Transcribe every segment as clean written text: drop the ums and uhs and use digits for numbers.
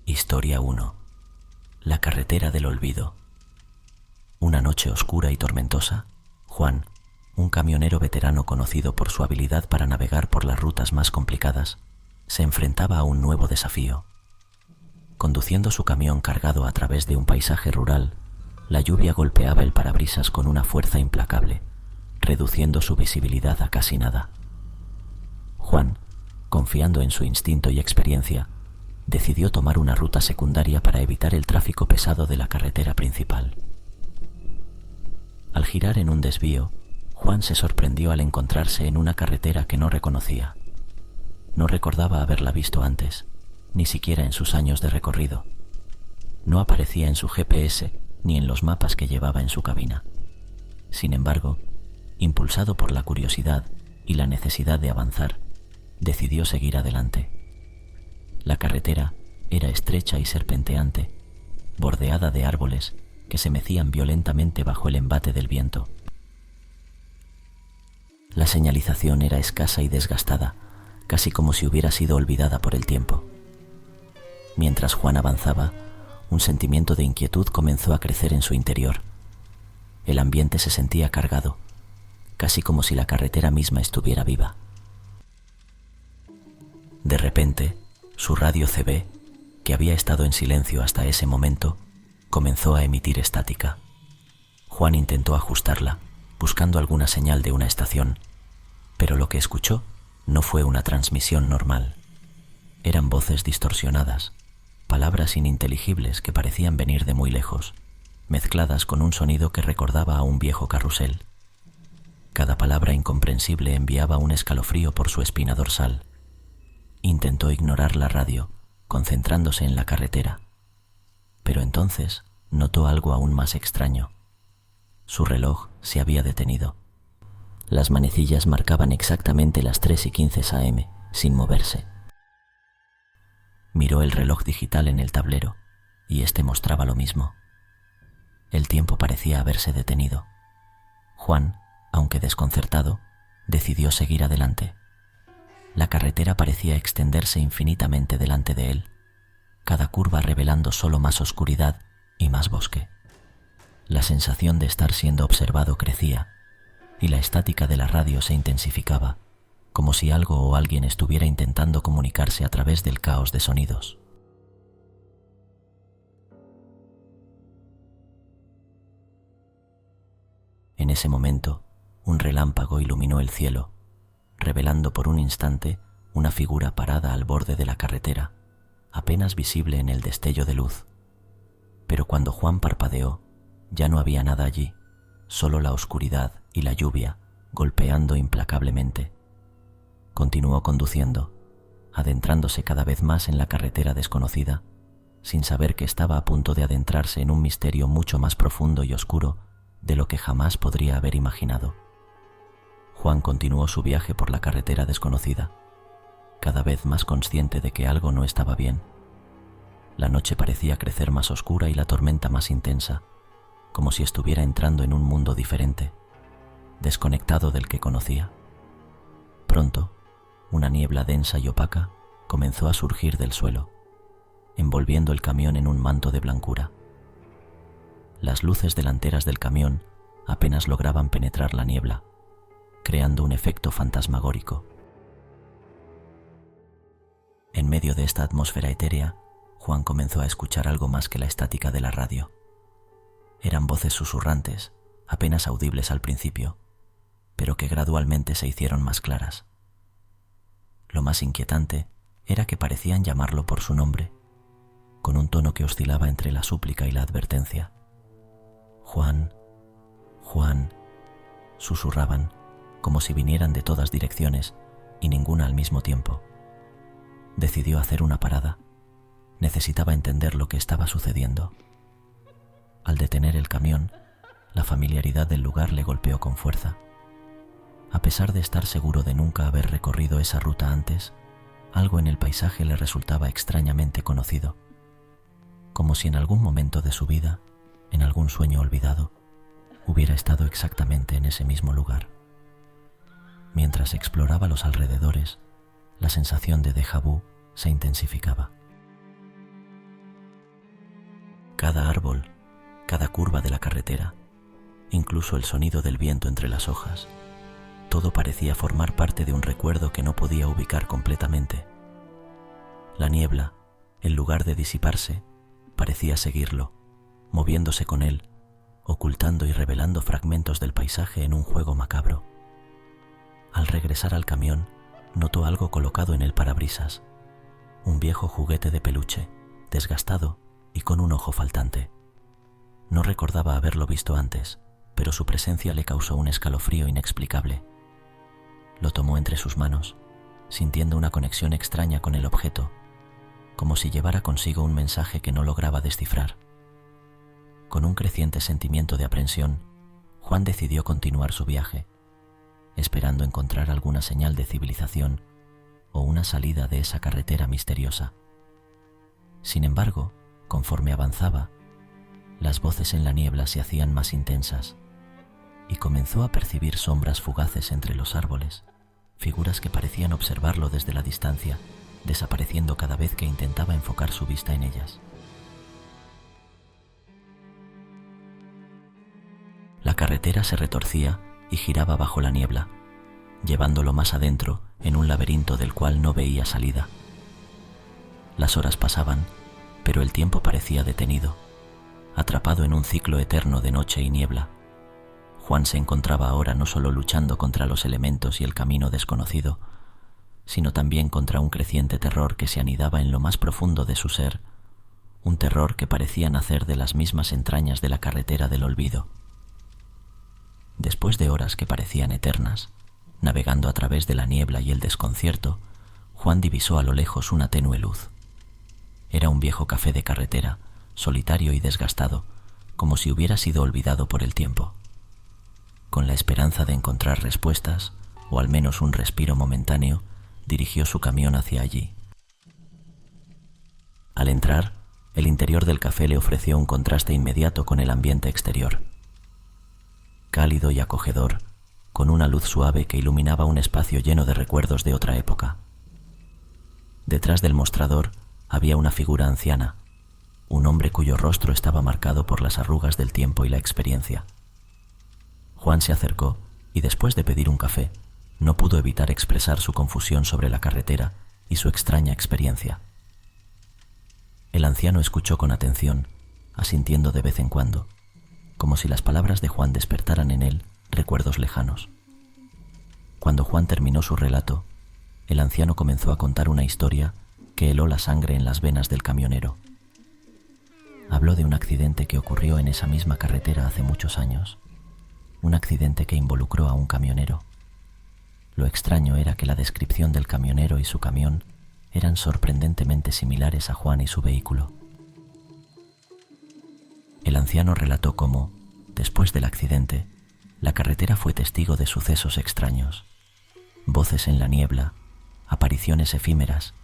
Historia 1. La carretera del olvido. Una noche oscura y tormentosa, Juan, un camionero veterano conocido por su habilidad para navegar por las rutas más complicadas, se enfrentaba a un nuevo desafío. Conduciendo su camión cargado a través de un paisaje rural, la lluvia golpeaba el parabrisas con una fuerza implacable, reduciendo su visibilidad a casi nada. Juan, confiando en su instinto y experiencia, decidió tomar una ruta secundaria para evitar el tráfico pesado de la carretera principal. Al girar en un desvío, Juan se sorprendió al encontrarse en una carretera que no reconocía. No recordaba haberla visto antes, ni siquiera en sus años de recorrido. No aparecía en su GPS ni en los mapas que llevaba en su cabina. Sin embargo, impulsado por la curiosidad y la necesidad de avanzar, decidió seguir adelante. La carretera era estrecha y serpenteante, bordeada de árboles que se mecían violentamente bajo el embate del viento. La señalización era escasa y desgastada, casi como si hubiera sido olvidada por el tiempo. Mientras Juan avanzaba, un sentimiento de inquietud comenzó a crecer en su interior. El ambiente se sentía cargado, casi como si la carretera misma estuviera viva. De repente, su radio CB, que había estado en silencio hasta ese momento, comenzó a emitir estática. Juan intentó ajustarla, buscando alguna señal de una estación, pero lo que escuchó no fue una transmisión normal. Eran voces distorsionadas, palabras ininteligibles que parecían venir de muy lejos, mezcladas con un sonido que recordaba a un viejo carrusel. Cada palabra incomprensible enviaba un escalofrío por su espina dorsal. Intentó ignorar la radio, concentrándose en la carretera, pero entonces notó algo aún más extraño. Su reloj se había detenido. Las manecillas marcaban exactamente las 3:15 AM, sin moverse. Miró el reloj digital en el tablero, y este mostraba lo mismo. El tiempo parecía haberse detenido. Juan, aunque desconcertado, decidió seguir adelante. La carretera parecía extenderse infinitamente delante de él, cada curva revelando solo más oscuridad y más bosque. La sensación de estar siendo observado crecía, y la estática de la radio se intensificaba, como si algo o alguien estuviera intentando comunicarse a través del caos de sonidos. En ese momento, un relámpago iluminó el cielo, revelando por un instante una figura parada al borde de la carretera, apenas visible en el destello de luz. Pero cuando Juan parpadeó, ya no había nada allí, solo la oscuridad y la lluvia golpeando implacablemente. Continuó conduciendo, adentrándose cada vez más en la carretera desconocida, sin saber que estaba a punto de adentrarse en un misterio mucho más profundo y oscuro de lo que jamás podría haber imaginado. Juan continuó su viaje por la carretera desconocida, cada vez más consciente de que algo no estaba bien. La noche parecía crecer más oscura y la tormenta más intensa, como si estuviera entrando en un mundo diferente, desconectado del que conocía. Pronto, una niebla densa y opaca comenzó a surgir del suelo, envolviendo el camión en un manto de blancura. Las luces delanteras del camión apenas lograban penetrar la niebla, creando un efecto fantasmagórico. En medio de esta atmósfera etérea, Juan comenzó a escuchar algo más que la estática de la radio. Eran voces susurrantes, apenas audibles al principio, pero que gradualmente se hicieron más claras. Lo más inquietante era que parecían llamarlo por su nombre, con un tono que oscilaba entre la súplica y la advertencia. Juan, Juan, susurraban, como si vinieran de todas direcciones y ninguna al mismo tiempo. Decidió hacer una parada. Necesitaba entender lo que estaba sucediendo. Al detener el camión, la familiaridad del lugar le golpeó con fuerza. A pesar de estar seguro de nunca haber recorrido esa ruta antes, algo en el paisaje le resultaba extrañamente conocido, como si en algún momento de su vida, en algún sueño olvidado, hubiera estado exactamente en ese mismo lugar. Mientras exploraba los alrededores, la sensación de déjà vu se intensificaba. Cada árbol, cada curva de la carretera, incluso el sonido del viento entre las hojas, todo parecía formar parte de un recuerdo que no podía ubicar completamente. La niebla, en lugar de disiparse, parecía seguirlo, moviéndose con él, ocultando y revelando fragmentos del paisaje en un juego macabro. Al regresar al camión, notó algo colocado en el parabrisas, un viejo juguete de peluche, desgastado y con un ojo faltante. No recordaba haberlo visto antes, pero su presencia le causó un escalofrío inexplicable. Lo tomó entre sus manos, sintiendo una conexión extraña con el objeto, como si llevara consigo un mensaje que no lograba descifrar. Con un creciente sentimiento de aprensión, Juan decidió continuar su viaje, esperando encontrar alguna señal de civilización o una salida de esa carretera misteriosa. Sin embargo, conforme avanzaba, las voces en la niebla se hacían más intensas y comenzó a percibir sombras fugaces entre los árboles, figuras que parecían observarlo desde la distancia, desapareciendo cada vez que intentaba enfocar su vista en ellas. La carretera se retorcía y giraba bajo la niebla, llevándolo más adentro en un laberinto del cual no veía salida. Las horas pasaban, pero el tiempo parecía detenido, atrapado en un ciclo eterno de noche y niebla. Juan se encontraba ahora no solo luchando contra los elementos y el camino desconocido, sino también contra un creciente terror que se anidaba en lo más profundo de su ser, un terror que parecía nacer de las mismas entrañas de la carretera del olvido. Después de horas que parecían eternas, navegando a través de la niebla y el desconcierto, Juan divisó a lo lejos una tenue luz. Era un viejo café de carretera, solitario y desgastado, como si hubiera sido olvidado por el tiempo. Con la esperanza de encontrar respuestas, o al menos un respiro momentáneo, dirigió su camión hacia allí. Al entrar, el interior del café le ofreció un contraste inmediato con el ambiente exterior. Cálido y acogedor, con una luz suave que iluminaba un espacio lleno de recuerdos de otra época. Detrás del mostrador había una figura anciana, un hombre cuyo rostro estaba marcado por las arrugas del tiempo y la experiencia. Juan se acercó y después de pedir un café, no pudo evitar expresar su confusión sobre la carretera y su extraña experiencia. El anciano escuchó con atención, asintiendo de vez en cuando, como si las palabras de Juan despertaran en él recuerdos lejanos. Cuando Juan terminó su relato, el anciano comenzó a contar una historia que heló la sangre en las venas del camionero. Habló de un accidente que ocurrió en esa misma carretera hace muchos años, un accidente que involucró a un camionero. Lo extraño era que la descripción del camionero y su camión eran sorprendentemente similares a Juan y su vehículo. El anciano relató cómo, después del accidente, la carretera fue testigo de sucesos extraños, voces en la niebla, apariciones efímeras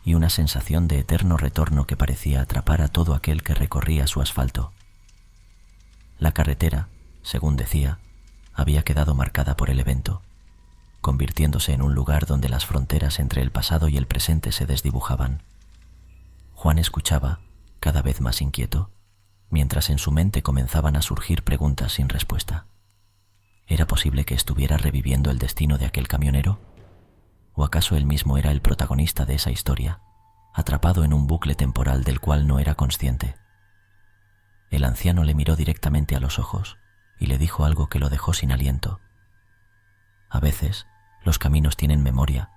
y una sensación de eterno retorno que parecía atrapar a todo aquel que recorría su asfalto. La carretera, según decía, había quedado marcada por el evento, convirtiéndose en un lugar donde las fronteras entre el pasado y el presente se desdibujaban. Juan escuchaba, cada vez más inquieto, mientras en su mente comenzaban a surgir preguntas sin respuesta. ¿Era posible que estuviera reviviendo el destino de aquel camionero? ¿O acaso él mismo era el protagonista de esa historia, atrapado en un bucle temporal del cual no era consciente? El anciano le miró directamente a los ojos y le dijo algo que lo dejó sin aliento. A veces, los caminos tienen memoria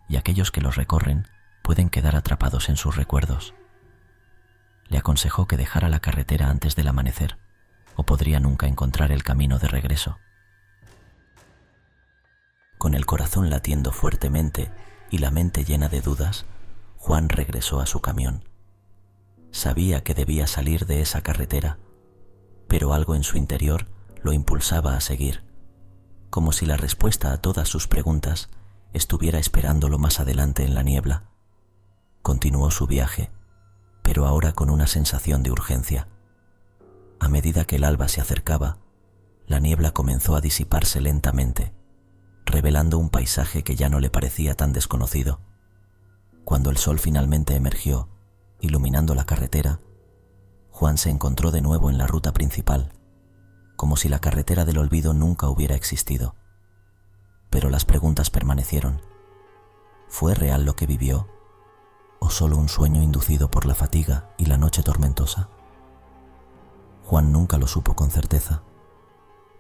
y aquellos que los recorren pueden quedar atrapados en sus recuerdos. Le aconsejó que dejara la carretera antes del amanecer, o podría nunca encontrar el camino de regreso. Con el corazón latiendo fuertemente y la mente llena de dudas, Juan regresó a su camión. Sabía que debía salir de esa carretera, pero algo en su interior lo impulsaba a seguir, como si la respuesta a todas sus preguntas estuviera esperándolo más adelante en la niebla. Continuó su viaje, pero ahora con una sensación de urgencia. A medida que el alba se acercaba, la niebla comenzó a disiparse lentamente, revelando un paisaje que ya no le parecía tan desconocido. Cuando el sol finalmente emergió, iluminando la carretera, Juan se encontró de nuevo en la ruta principal, como si la carretera del olvido nunca hubiera existido. Pero las preguntas permanecieron. ¿Fue real lo que vivió? ¿O solo un sueño inducido por la fatiga y la noche tormentosa? Juan nunca lo supo con certeza,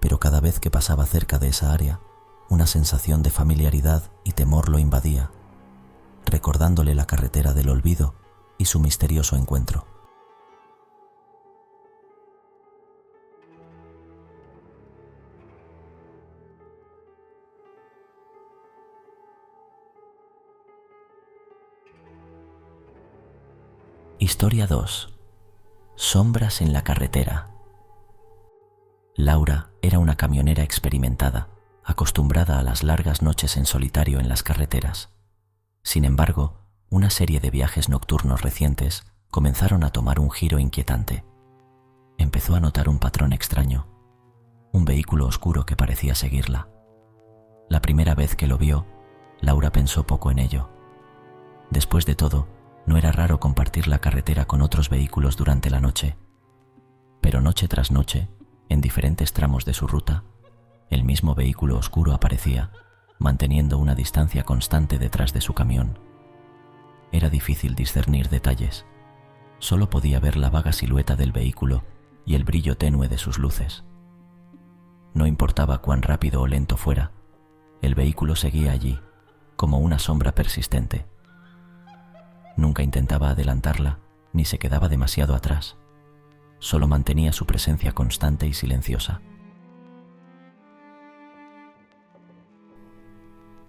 pero cada vez que pasaba cerca de esa área, una sensación de familiaridad y temor lo invadía, recordándole la carretera del olvido y su misterioso encuentro. Historia 2. Sombras en la carretera. Laura era una camionera experimentada, acostumbrada a las largas noches en solitario en las carreteras. Sin embargo, una serie de viajes nocturnos recientes comenzaron a tomar un giro inquietante. Empezó a notar un patrón extraño, un vehículo oscuro que parecía seguirla. La primera vez que lo vio, Laura pensó poco en ello. Después de todo, no era raro compartir la carretera con otros vehículos durante la noche. Pero noche tras noche, en diferentes tramos de su ruta, el mismo vehículo oscuro aparecía, manteniendo una distancia constante detrás de su camión. Era difícil discernir detalles. Solo podía ver la vaga silueta del vehículo y el brillo tenue de sus luces. No importaba cuán rápido o lento fuera, el vehículo seguía allí, como una sombra persistente. Nunca intentaba adelantarla, ni se quedaba demasiado atrás. Solo mantenía su presencia constante y silenciosa.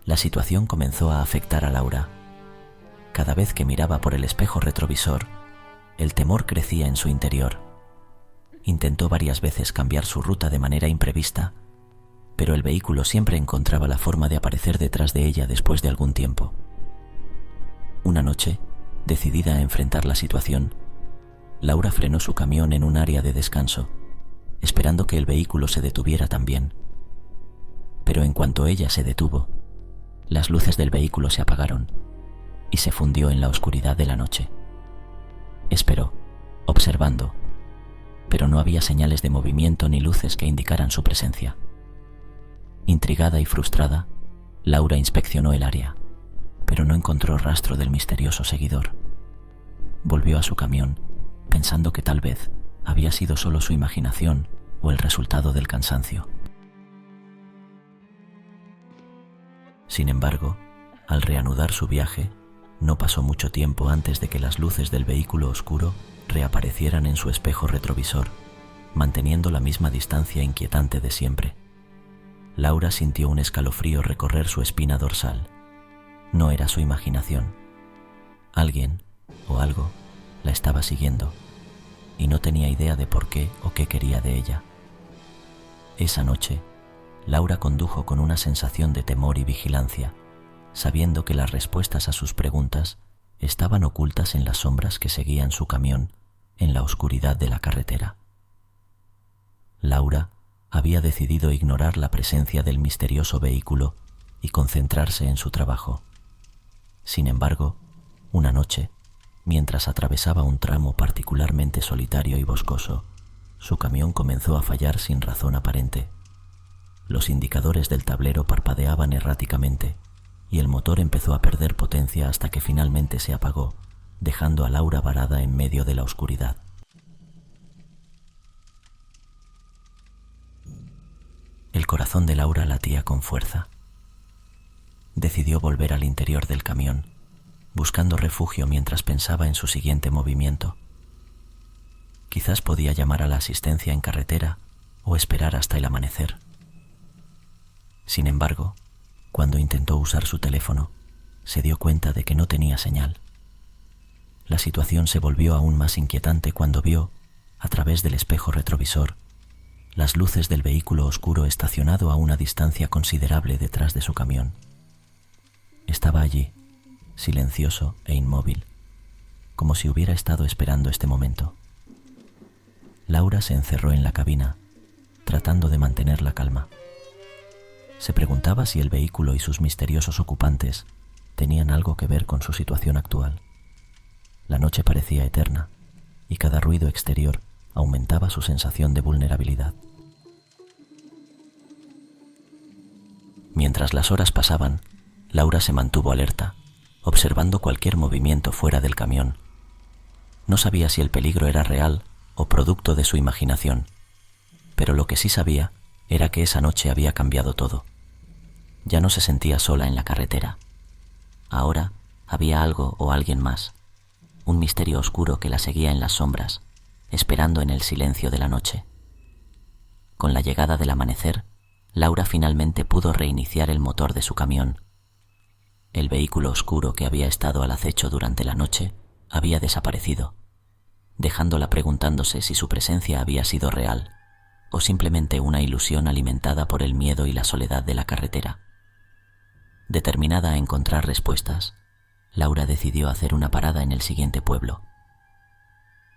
La situación comenzó a afectar a Laura. Cada vez que miraba por el espejo retrovisor, el temor crecía en su interior. Intentó varias veces cambiar su ruta de manera imprevista, pero el vehículo siempre encontraba la forma de aparecer detrás de ella después de algún tiempo. Una noche, decidida a enfrentar la situación, Laura frenó su camión en un área de descanso, esperando que el vehículo se detuviera también. Pero en cuanto ella se detuvo, las luces del vehículo se apagaron y se fundió en la oscuridad de la noche. Esperó, observando, pero no había señales de movimiento ni luces que indicaran su presencia. Intrigada y frustrada, Laura inspeccionó el área, pero no encontró rastro del misterioso seguidor. Volvió a su camión, pensando que tal vez había sido solo su imaginación o el resultado del cansancio. Sin embargo, al reanudar su viaje, no pasó mucho tiempo antes de que las luces del vehículo oscuro reaparecieran en su espejo retrovisor, manteniendo la misma distancia inquietante de siempre. Laura sintió un escalofrío recorrer su espina dorsal. No era su imaginación. Alguien o algo la estaba siguiendo y no tenía idea de por qué o qué quería de ella. Esa noche, Laura condujo con una sensación de temor y vigilancia, sabiendo que las respuestas a sus preguntas estaban ocultas en las sombras que seguían su camión en la oscuridad de la carretera. Laura había decidido ignorar la presencia del misterioso vehículo y concentrarse en su trabajo. Sin embargo, una noche, mientras atravesaba un tramo particularmente solitario y boscoso, su camión comenzó a fallar sin razón aparente. Los indicadores del tablero parpadeaban erráticamente y el motor empezó a perder potencia hasta que finalmente se apagó, dejando a Laura varada en medio de la oscuridad. El corazón de Laura latía con fuerza. Decidió volver al interior del camión, buscando refugio mientras pensaba en su siguiente movimiento. Quizás podía llamar a la asistencia en carretera o esperar hasta el amanecer. Sin embargo, cuando intentó usar su teléfono, se dio cuenta de que no tenía señal. La situación se volvió aún más inquietante cuando vio, a través del espejo retrovisor, las luces del vehículo oscuro estacionado a una distancia considerable detrás de su camión. Estaba allí, silencioso e inmóvil, como si hubiera estado esperando este momento. Laura se encerró en la cabina, tratando de mantener la calma. Se preguntaba si el vehículo y sus misteriosos ocupantes tenían algo que ver con su situación actual. La noche parecía eterna, y cada ruido exterior aumentaba su sensación de vulnerabilidad. Mientras las horas pasaban, Laura se mantuvo alerta, observando cualquier movimiento fuera del camión. No sabía si el peligro era real o producto de su imaginación, pero lo que sí sabía era que esa noche había cambiado todo. Ya no se sentía sola en la carretera. Ahora había algo o alguien más, un misterio oscuro que la seguía en las sombras, esperando en el silencio de la noche. Con la llegada del amanecer, Laura finalmente pudo reiniciar el motor de su camión. El vehículo oscuro que había estado al acecho durante la noche había desaparecido, dejándola preguntándose si su presencia había sido real o simplemente una ilusión alimentada por el miedo y la soledad de la carretera. Determinada a encontrar respuestas, Laura decidió hacer una parada en el siguiente pueblo.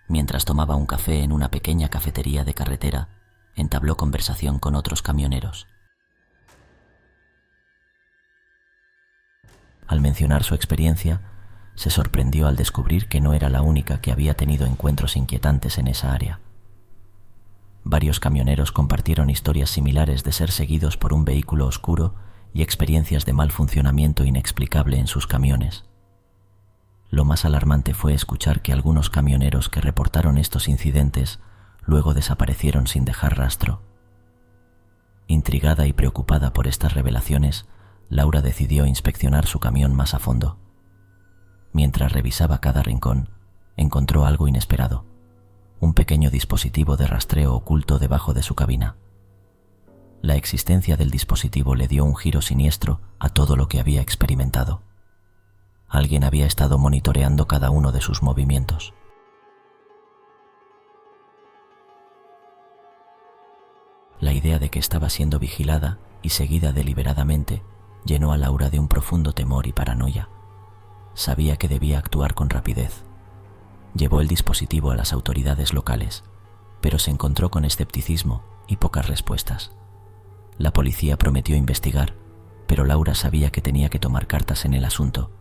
Mientras tomaba un café en una pequeña cafetería de carretera, entabló conversación con otros camioneros. Al mencionar su experiencia, se sorprendió al descubrir que no era la única que había tenido encuentros inquietantes en esa área. Varios camioneros compartieron historias similares de ser seguidos por un vehículo oscuro y experiencias de mal funcionamiento inexplicable en sus camiones. Lo más alarmante fue escuchar que algunos camioneros que reportaron estos incidentes luego desaparecieron sin dejar rastro. Intrigada y preocupada por estas revelaciones, Laura decidió inspeccionar su camión más a fondo. Mientras revisaba cada rincón, encontró algo inesperado: un pequeño dispositivo de rastreo oculto debajo de su cabina. La existencia del dispositivo le dio un giro siniestro a todo lo que había experimentado. Alguien había estado monitoreando cada uno de sus movimientos. La idea de que estaba siendo vigilada y seguida deliberadamente llenó a Laura de un profundo temor y paranoia. Sabía que debía actuar con rapidez. Llevó el dispositivo a las autoridades locales, pero se encontró con escepticismo y pocas respuestas. La policía prometió investigar, pero Laura sabía que tenía que tomar cartas en el asunto.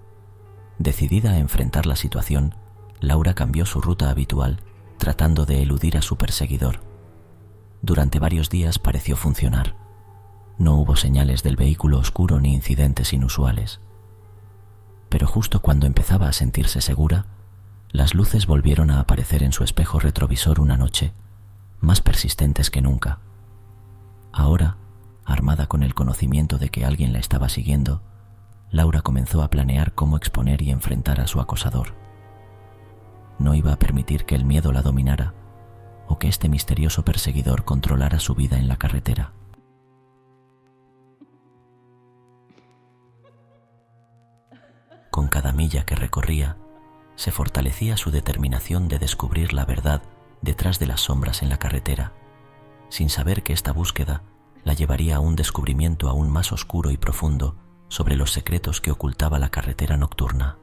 Decidida a enfrentar la situación, Laura cambió su ruta habitual, tratando de eludir a su perseguidor. Durante varios días pareció funcionar. No hubo señales del vehículo oscuro ni incidentes inusuales. Pero justo cuando empezaba a sentirse segura, las luces volvieron a aparecer en su espejo retrovisor una noche, más persistentes que nunca. Ahora, armada con el conocimiento de que alguien la estaba siguiendo, Laura comenzó a planear cómo exponer y enfrentar a su acosador. No iba a permitir que el miedo la dominara o que este misterioso perseguidor controlara su vida en la carretera. Con cada milla que recorría, se fortalecía su determinación de descubrir la verdad detrás de las sombras en la carretera, sin saber que esta búsqueda la llevaría a un descubrimiento aún más oscuro y profundo sobre los secretos que ocultaba la carretera nocturna.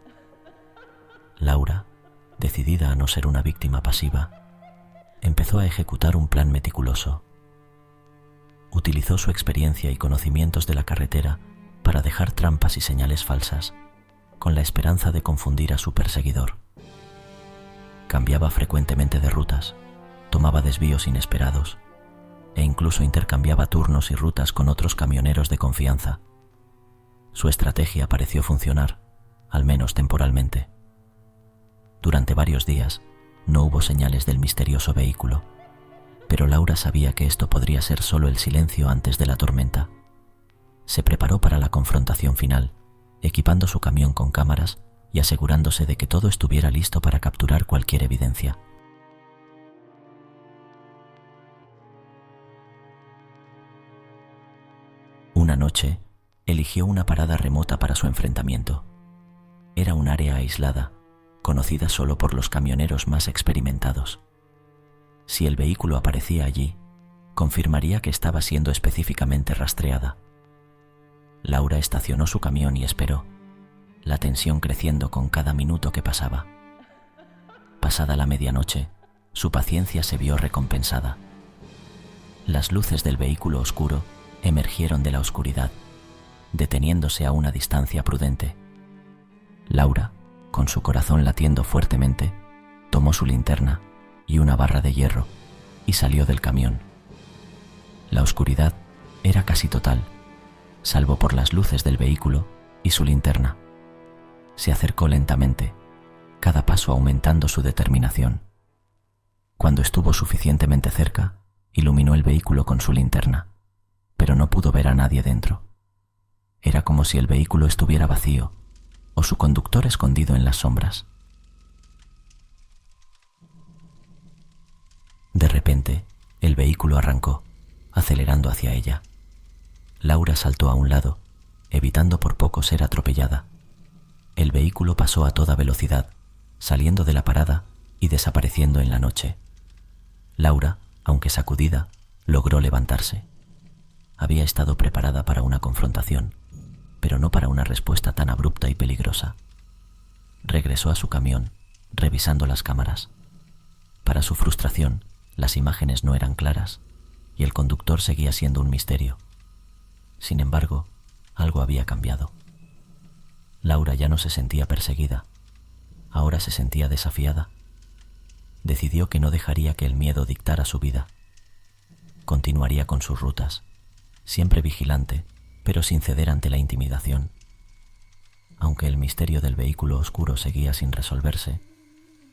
Laura, decidida a no ser una víctima pasiva, empezó a ejecutar un plan meticuloso. Utilizó su experiencia y conocimientos de la carretera para dejar trampas y señales falsas, con la esperanza de confundir a su perseguidor. Cambiaba frecuentemente de rutas, tomaba desvíos inesperados e incluso intercambiaba turnos y rutas con otros camioneros de confianza. Su estrategia pareció funcionar, al menos temporalmente. Durante varios días no hubo señales del misterioso vehículo, pero Laura sabía que esto podría ser solo el silencio antes de la tormenta. Se preparó para la confrontación final, equipando su camión con cámaras y asegurándose de que todo estuviera listo para capturar cualquier evidencia. Una noche, eligió una parada remota para su enfrentamiento. Era un área aislada, conocida solo por los camioneros más experimentados. Si el vehículo aparecía allí, confirmaría que estaba siendo específicamente rastreada. Laura estacionó su camión y esperó, la tensión creciendo con cada minuto que pasaba. Pasada la medianoche, su paciencia se vio recompensada. Las luces del vehículo oscuro emergieron de la oscuridad, deteniéndose a una distancia prudente. Laura, con su corazón latiendo fuertemente, tomó su linterna y una barra de hierro y salió del camión. La oscuridad era casi total, salvo por las luces del vehículo y su linterna. Se acercó lentamente, cada paso aumentando su determinación. Cuando estuvo suficientemente cerca, iluminó el vehículo con su linterna, pero no pudo ver a nadie dentro. Era como si el vehículo estuviera vacío o su conductor escondido en las sombras. De repente, el vehículo arrancó, acelerando hacia ella. Laura saltó a un lado, evitando por poco ser atropellada. El vehículo pasó a toda velocidad, saliendo de la parada y desapareciendo en la noche. Laura, aunque sacudida, logró levantarse. Había estado preparada para una confrontación, pero no para una respuesta tan abrupta y peligrosa. Regresó a su camión, revisando las cámaras. Para su frustración, las imágenes no eran claras y el conductor seguía siendo un misterio. Sin embargo, algo había cambiado. Laura ya no se sentía perseguida, ahora se sentía desafiada. Decidió que no dejaría que el miedo dictara su vida. Continuaría con sus rutas, siempre vigilante, pero sin ceder ante la intimidación. Aunque el misterio del vehículo oscuro seguía sin resolverse,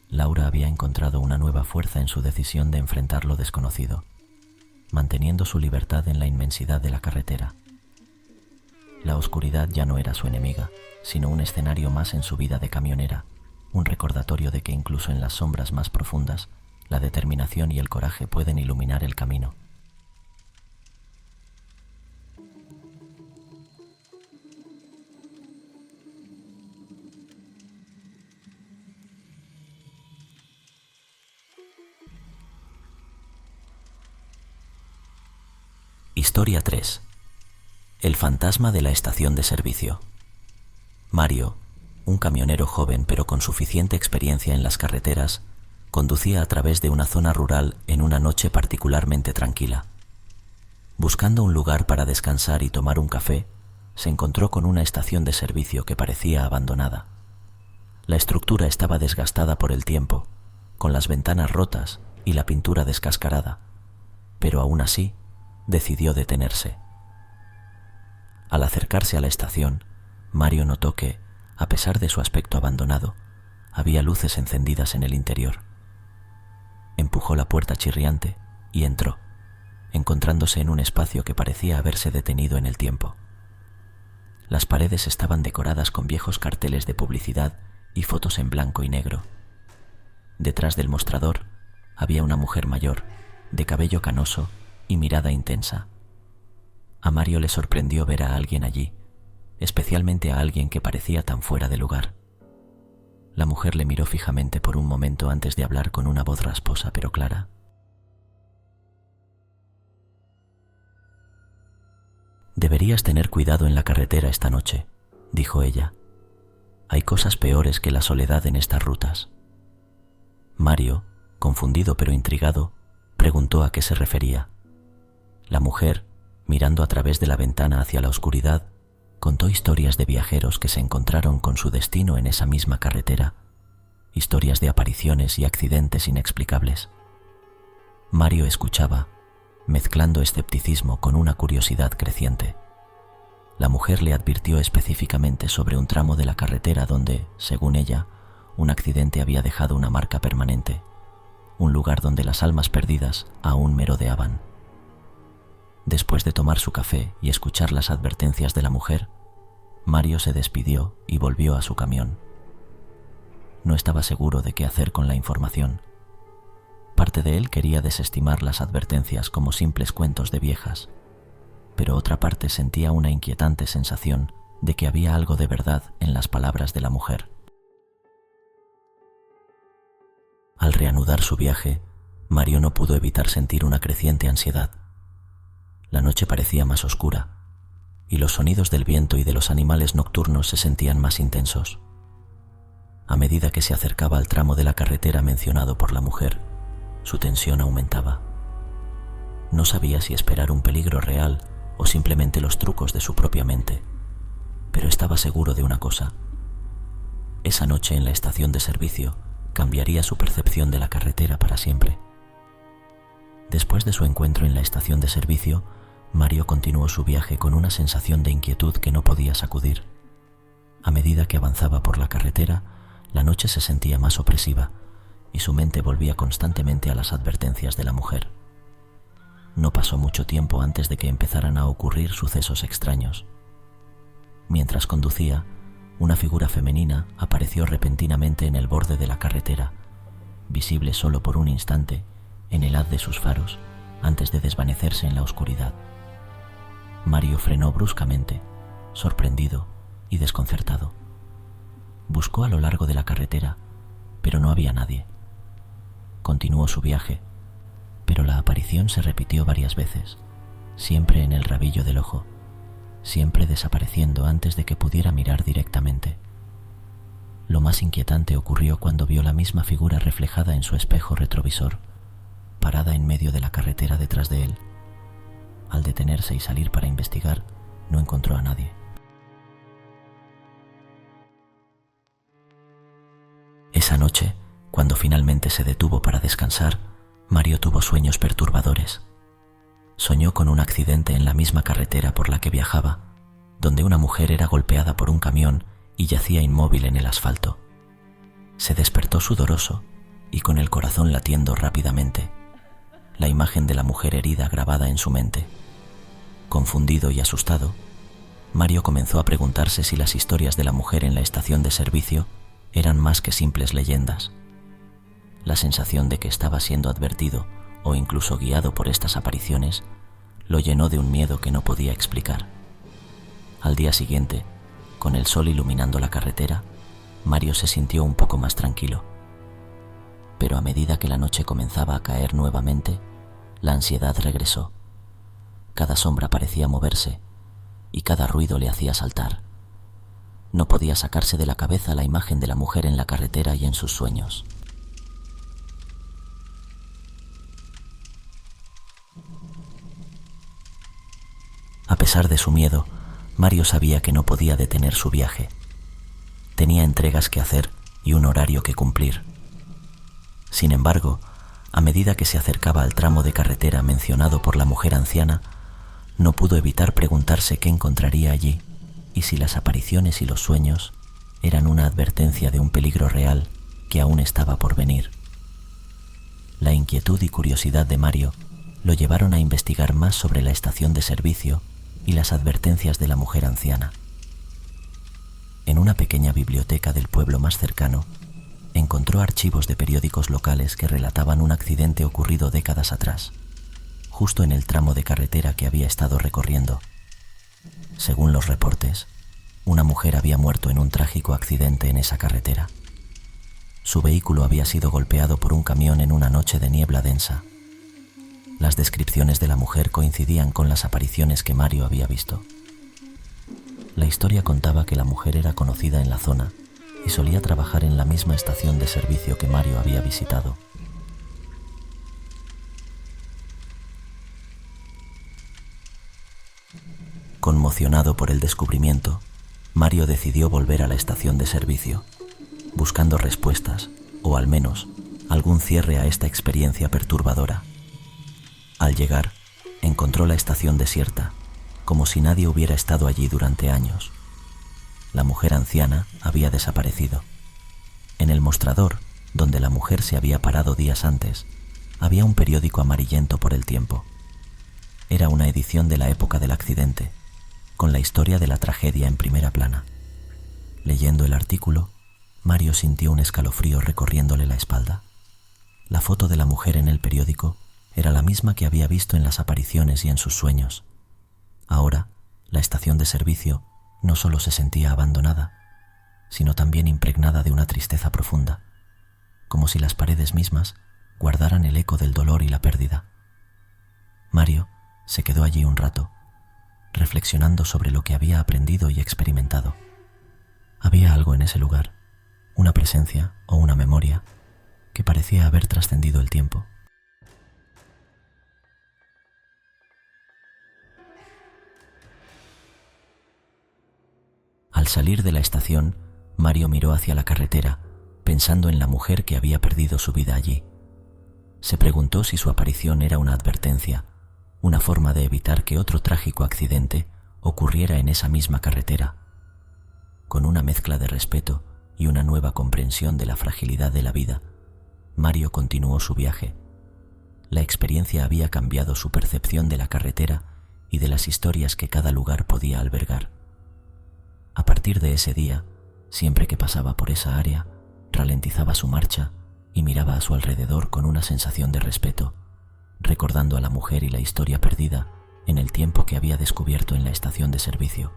Laura había encontrado una nueva fuerza en su decisión de enfrentar lo desconocido, manteniendo su libertad en la inmensidad de la carretera. La oscuridad ya no era su enemiga, sino un escenario más en su vida de camionera, un recordatorio de que incluso en las sombras más profundas, la determinación y el coraje pueden iluminar el camino. Historia 3. El fantasma de la estación de servicio. Mario, un camionero joven pero con suficiente experiencia en las carreteras, conducía a través de una zona rural en una noche particularmente tranquila. Buscando un lugar para descansar y tomar un café, se encontró con una estación de servicio que parecía abandonada. La estructura estaba desgastada por el tiempo, con las ventanas rotas y la pintura descascarada, pero aún así decidió detenerse. Al acercarse a la estación, Mario notó que, a pesar de su aspecto abandonado, había luces encendidas en el interior. Empujó la puerta chirriante y entró, encontrándose en un espacio que parecía haberse detenido en el tiempo. Las paredes estaban decoradas con viejos carteles de publicidad y fotos en blanco y negro. Detrás del mostrador había una mujer mayor, de cabello canoso y mirada intensa. A Mario le sorprendió ver a alguien allí, especialmente a alguien que parecía tan fuera de lugar. La mujer le miró fijamente por un momento antes de hablar con una voz rasposa pero clara. «Deberías tener cuidado en la carretera esta noche», dijo ella. «Hay cosas peores que la soledad en estas rutas». Mario, confundido pero intrigado, preguntó a qué se refería. La mujer, mirando a través de la ventana hacia la oscuridad, contó historias de viajeros que se encontraron con su destino en esa misma carretera, historias de apariciones y accidentes inexplicables. Mario escuchaba, mezclando escepticismo con una curiosidad creciente. La mujer le advirtió específicamente sobre un tramo de la carretera donde, según ella, un accidente había dejado una marca permanente, un lugar donde las almas perdidas aún merodeaban. Después de tomar su café y escuchar las advertencias de la mujer, Mario se despidió y volvió a su camión. No estaba seguro de qué hacer con la información. Parte de él quería desestimar las advertencias como simples cuentos de viejas, pero otra parte sentía una inquietante sensación de que había algo de verdad en las palabras de la mujer. Al reanudar su viaje, Mario no pudo evitar sentir una creciente ansiedad. La noche parecía más oscura, y los sonidos del viento y de los animales nocturnos se sentían más intensos. A medida que se acercaba al tramo de la carretera mencionado por la mujer, su tensión aumentaba. No sabía si esperar un peligro real o simplemente los trucos de su propia mente, pero estaba seguro de una cosa. Esa noche en la estación de servicio cambiaría su percepción de la carretera para siempre. Después de su encuentro en la estación de servicio, Mario continuó su viaje con una sensación de inquietud que no podía sacudir. A medida que avanzaba por la carretera, la noche se sentía más opresiva y su mente volvía constantemente a las advertencias de la mujer. No pasó mucho tiempo antes de que empezaran a ocurrir sucesos extraños. Mientras conducía, una figura femenina apareció repentinamente en el borde de la carretera, visible solo por un instante en el haz de sus faros antes de desvanecerse en la oscuridad. Mario frenó bruscamente, sorprendido y desconcertado. Buscó a lo largo de la carretera, pero no había nadie. Continuó su viaje, pero la aparición se repitió varias veces, siempre en el rabillo del ojo, siempre desapareciendo antes de que pudiera mirar directamente. Lo más inquietante ocurrió cuando vio la misma figura reflejada en su espejo retrovisor, parada en medio de la carretera detrás de él. Al detenerse y salir para investigar, no encontró a nadie. Esa noche, cuando finalmente se detuvo para descansar, Mario tuvo sueños perturbadores. Soñó con un accidente en la misma carretera por la que viajaba, donde una mujer era golpeada por un camión y yacía inmóvil en el asfalto. Se despertó sudoroso y con el corazón latiendo rápidamente, la imagen de la mujer herida grabada en su mente. Confundido y asustado, Mario comenzó a preguntarse si las historias de la mujer en la estación de servicio eran más que simples leyendas. La sensación de que estaba siendo advertido o incluso guiado por estas apariciones lo llenó de un miedo que no podía explicar. Al día siguiente, con el sol iluminando la carretera, Mario se sintió un poco más tranquilo. Pero a medida que la noche comenzaba a caer nuevamente, la ansiedad regresó. Cada sombra parecía moverse y cada ruido le hacía saltar. No podía sacarse de la cabeza la imagen de la mujer en la carretera y en sus sueños. A pesar de su miedo, Mario sabía que no podía detener su viaje. Tenía entregas que hacer y un horario que cumplir. Sin embargo, a medida que se acercaba al tramo de carretera mencionado por la mujer anciana, no pudo evitar preguntarse qué encontraría allí y si las apariciones y los sueños eran una advertencia de un peligro real que aún estaba por venir. La inquietud y curiosidad de Mario lo llevaron a investigar más sobre la estación de servicio y las advertencias de la mujer anciana. En una pequeña biblioteca del pueblo más cercano, encontró archivos de periódicos locales que relataban un accidente ocurrido décadas atrás, justo en el tramo de carretera que había estado recorriendo. Según los reportes, una mujer había muerto en un trágico accidente en esa carretera. Su vehículo había sido golpeado por un camión en una noche de niebla densa. Las descripciones de la mujer coincidían con las apariciones que Mario había visto. La historia contaba que la mujer era conocida en la zona y solía trabajar en la misma estación de servicio que Mario había visitado. Conmocionado por el descubrimiento, Mario decidió volver a la estación de servicio, buscando respuestas, o al menos algún cierre a esta experiencia perturbadora. Al llegar, encontró la estación desierta, como si nadie hubiera estado allí durante años. La mujer anciana había desaparecido. En el mostrador, donde la mujer se había parado días antes, había un periódico amarillento por el tiempo. Era una edición de la época del accidente, con la historia de la tragedia en primera plana. Leyendo el artículo, Mario sintió un escalofrío recorriéndole la espalda. La foto de la mujer en el periódico era la misma que había visto en las apariciones y en sus sueños. Ahora, la estación de servicio no solo se sentía abandonada, sino también impregnada de una tristeza profunda, como si las paredes mismas guardaran el eco del dolor y la pérdida. Mario se quedó allí un rato, reflexionando sobre lo que había aprendido y experimentado. Había algo en ese lugar, una presencia o una memoria que parecía haber trascendido el tiempo. Al salir de la estación, Mario miró hacia la carretera pensando en la mujer que había perdido su vida allí. Se preguntó si su aparición era una advertencia, una forma de evitar que otro trágico accidente ocurriera en esa misma carretera. Con una mezcla de respeto y una nueva comprensión de la fragilidad de la vida, Mario continuó su viaje. La experiencia había cambiado su percepción de la carretera y de las historias que cada lugar podía albergar. A partir de ese día, siempre que pasaba por esa área, ralentizaba su marcha y miraba a su alrededor con una sensación de respeto, recordando a la mujer y la historia perdida en el tiempo que había descubierto en la estación de servicio.